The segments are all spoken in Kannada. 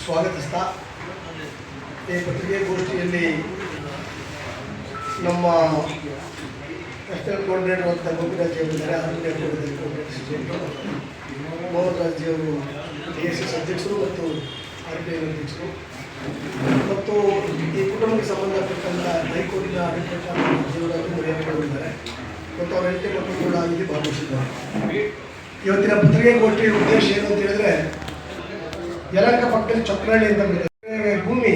ಸ್ವಾಗತಿಸ್ತಾ ಈ ಪತ್ರಿಕಾಗೋಷ್ಠಿಯಲ್ಲಿ ನಮ್ಮ ನ್ಯಾಷನಲ್ ಕೋಆರ್ಡಿನೇಟರ್ ಅಂತ ಗೋಪಿರಾಜ್ ಅವರಿದ್ದಾರೆ, ಮೋಹನ್ ರಾಜ್ಯವರು ASS ಅಧ್ಯಕ್ಷರು ಮತ್ತು RPI ಅಧ್ಯಕ್ಷರು ಮತ್ತು ಈ ಕುಟುಂಬಕ್ಕೆ ಸಂಬಂಧಪಟ್ಟಂಥ ಹೈಕೋರ್ಟಿನ ಅಡ್ವೊಕೇಟ್ ಜೀವರಾಜು ಮುರಿಯಾಗಿದ್ದಾರೆ ಮತ್ತು ಅವರ ಹೆಂಡತಿ ಮಕ್ಕಳು ಕೂಡ ಇಲ್ಲಿ ಭಾಗವಹಿಸಿದ್ದಾರೆ. ಇವತ್ತಿನ ಪತ್ರಿಕಾಗೋಷ್ಠಿಯ ಉದ್ದೇಶ ಏನು ಅಂತ ಹೇಳಿದ್ರೆ, ಯಲಹಂಕ ಪಕ್ಕದಲ್ಲಿ ಚೊಕ್ಕನಹಳ್ಳಿ ಅಂತ ಭೂಮಿ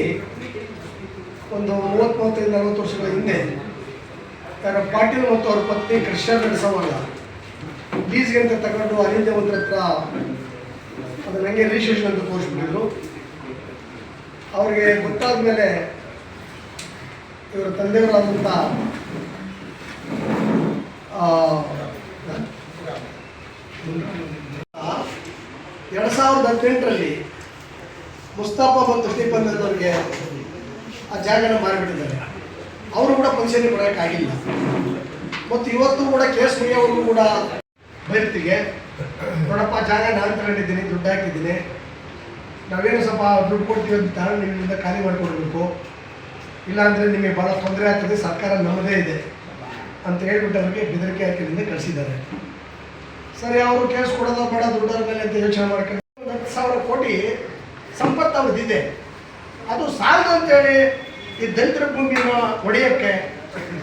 ಒಂದು 30-40 ವರ್ಷಗಳ ಹಿಂದೆ ಪಾಟೀಲ್ ಮತ್ತು ಅವ್ರ ಪತ್ನಿ ಕೃಷ್ಣ ನಡೆಸೋವಾಗ ಲೀಸ್ಗೆ ಅಂತ ತಗೊಂಡು ಅನಿಂದ್ಯವಂತರ ಹತ್ರ ಅದನ್ನ ಹಂಗೆ ರಿಜಿಸ್ಟ್ರೇಷನ್ ಅಂತ ತೋರಿಸ್ಬಿಟ್ಟಿದ್ರು. ಅವ್ರಿಗೆ ಗೊತ್ತಾದ ಮೇಲೆ ಇವರ ತಂದೆಯವರಾದಂಥ 2018ರಲ್ಲಿ ಮುಸ್ತಾಫಾ ಮತ್ತು ಸ್ಟೀಫನ್ ಅವರಿಗೆ ಆ ಜಾಗನ ಮಾರಿಬಿಟ್ಟಿದ್ದಾರೆ. ಅವರು ಕೂಡ ಪಂಚಾಯತಿ ಕೊಡೋಕ್ಕಾಗಿಲ್ಲ. ಮತ್ತು ಇವತ್ತು ಕೂಡ ಕೇಸ್ ಮುಗಿಯೋವರೆಗೂ ಕೂಡ ಬೈರ್ತಿಗೆ ನೋಡಪ್ಪ, ಜಾಗ ನಾನು ತಗೊಂಡಿದ್ದೀನಿ, ದುಡ್ಡು ಹಾಕಿದ್ದೀನಿ, ನಾವೇನು ಸ್ವಲ್ಪ ದುಡ್ಡು ಕೊಡ್ತೀವಿ ಅಂತ ನಿಮ್ಮಿಂದ ಖಾಲಿ ಮಾಡಿಕೊಡ್ಬೇಕು, ಇಲ್ಲಾಂದರೆ ನಿಮಗೆ ಭಾಳ ತೊಂದರೆ ಆಗ್ತದೆ, ಸರ್ಕಾರ ನಮ್ಮದೇ ಇದೆ ಅಂತ ಹೇಳ್ಬಿಟ್ಟು ಅವ್ರಿಗೆ ಬೆದರಿಕೆ ಹಾಕಿದಿಂದ ಕಳಿಸಿದ್ದಾರೆ. ಸರಿ, ಅವರು ಕೇಸ್ ಕೊಡೋದು ಬೇಡ, ದುಡ್ಡರ ಮೇಲೆ ಅಂತ ಯೋಚನೆ ಮಾಡ್ಕೊಂಡು 10,000 ಕೋಟಿ ಸಂಪತ್ತು ಅವ್ರದ್ದಿದೆ, ಅದು ಸಾಲದು ಅಂತೇಳಿ ಈ ದಲಿತರ ಭೂಮಿನ ಹೊಡೆಯೋಕ್ಕೆ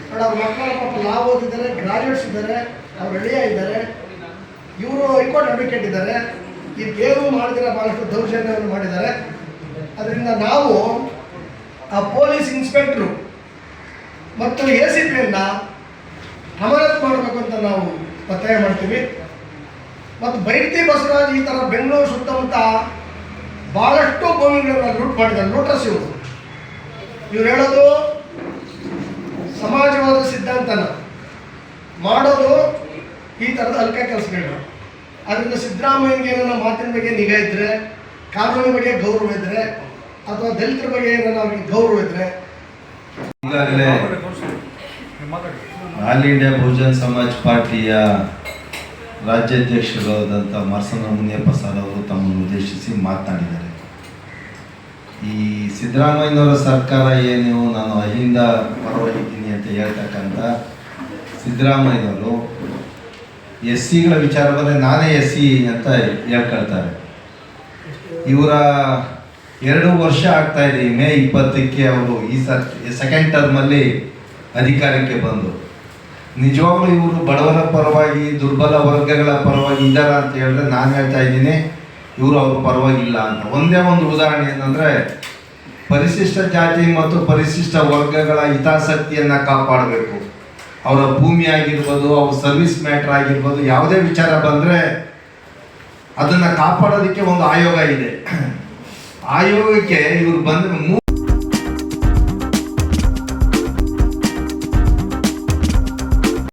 ನೋಡಿ. ಅವ್ರ ಮಕ್ಕಳ ಪಾಪ ಲಾಭ ಓದಿದ್ದಾರೆ, ಗ್ರಾಜ್ಯುಯೇಟ್ಸ್ ಇದ್ದಾರೆ, ಅವ್ರು ಎಳೆಯ ಇದ್ದಾರೆ, ಇವರು ಹೈಕೋರ್ಟ್ ಅಡ್ವೊಕೇಟ್ ಇದ್ದಾರೆ. ಈ ಬೇರು ಮಾಡಿದಿರ ಭಾಳಷ್ಟು ದೌರ್ಜನ್ಯವನ್ನು ಮಾಡಿದ್ದಾರೆ. ಅದರಿಂದ ನಾವು ಆ ಪೊಲೀಸ್ ಇನ್ಸ್ಪೆಕ್ಟ್ರು ಮತ್ತು ACPಯನ್ನು ಅಮಾನತು ಮಾಡಬೇಕು ಅಂತ ನಾವು ಒತ್ತಾಯ ಮಾಡ್ತೀವಿ. ಮತ್ತು ಬೈರ್ತಿ ಬಸವರಾಜ್ ಈ ಥರ ಬೆಂಗಳೂರು ಸುತ್ತಮುತ್ತ ಭಾಳಷ್ಟು ಭೂಮಿಗಳನ್ನು ಲೂಟ್ ಮಾಡಿದ್ದಾರೆ. ಲೂಟರ್ಸ್ ಇವ್ರು ಹೇಳೋದು ಸಮಾಜವಾದ ಸಿದ್ಧಾಂತನ ಮಾಡೋದು ಈ ಥರದ ಅಲ್ಕ ಕೆಲಸಗಳು. ಅದರಿಂದ ಸಿದ್ದರಾಮಯ್ಯನಿಗೆ ಏನೋ ಮಾತಿನ ಬಗ್ಗೆ ನಿಗಾ ಇದ್ದರೆ, ಕಾನೂನಿನ ಬಗ್ಗೆ ಗೌರವ ಇದ್ದರೆ, ಅಥವಾ ದಲಿತರ ಬಗ್ಗೆ ಏನೋ ಅವ್ರಿಗೆ ಗೌರವ ಇದ್ದರೆ, ಈಗಾಗಲೇ ಆಲ್ ಇಂಡಿಯಾ ಬಹುಜನ್ ಸಮಾಜ್ ಪಾರ್ಟಿಯ ರಾಜ್ಯಾಧ್ಯಕ್ಷರಾದಂಥ ಮರ್ಸನ ಮುನಿಯಪ್ಪ ಸರ್ ಅವರು ತಮ್ಮನ್ನು ಉದ್ದೇಶಿಸಿ ಮಾತನಾಡಿದ್ದಾರೆ. ಈ ಸಿದ್ದರಾಮಯ್ಯನವರ ಸರ್ಕಾರ ಏನು ನಾನು ಅಹಿಂದ ಪರವಾಗಿದ್ದೀನಿ ಅಂತ ಹೇಳ್ತಕ್ಕಂಥ ಸಿದ್ದರಾಮಯ್ಯನವರು SCಗಳ ವಿಚಾರ ಬಂದರೆ ನಾನೇ SC ಅಂತ ಹೇಳ್ಕೊಳ್ತಾರೆ. ಇವರ 2 ವರ್ಷ ಆಗ್ತಾ ಇದೆ. ಮೇ 20ಕ್ಕೆ ಅವರು ಈ ಸೆಕೆಂಡ್ ಟರ್ಮಲ್ಲಿ ಅಧಿಕಾರಕ್ಕೆ ಬಂದು ನಿಜವಾಗ್ಲೂ ಇವರು ಬಡವರ ಪರವಾಗಿ, ದುರ್ಬಲ ವರ್ಗಗಳ ಪರವಾಗಿ ಇದ್ದಾರ ಅಂತ ಹೇಳಿದ್ರೆ ನಾನು ಹೇಳ್ತಾ ಇದ್ದೀನಿ, ಇವರು ಅವ್ರ ಪರವಾಗಿಲ್ಲ ಅಂತ. ಒಂದೇ ಒಂದು ಉದಾಹರಣೆ ಏನಂದರೆ, ಪರಿಶಿಷ್ಟ ಜಾತಿ ಮತ್ತು ಪರಿಶಿಷ್ಟ ವರ್ಗಗಳ ಹಿತಾಸಕ್ತಿಯನ್ನು ಕಾಪಾಡಬೇಕು. ಅವರ ಭೂಮಿ ಆಗಿರ್ಬೋದು, ಅವ್ರ ಸರ್ವಿಸ್ ಮ್ಯಾಟ್ರ್ ಆಗಿರ್ಬೋದು, ಯಾವುದೇ ವಿಚಾರ ಬಂದರೆ ಅದನ್ನು ಕಾಪಾಡೋದಕ್ಕೆ ಒಂದು ಆಯೋಗ ಇದೆ. ಆಯೋಗಕ್ಕೆ ಇವರು ಬಂದರೆ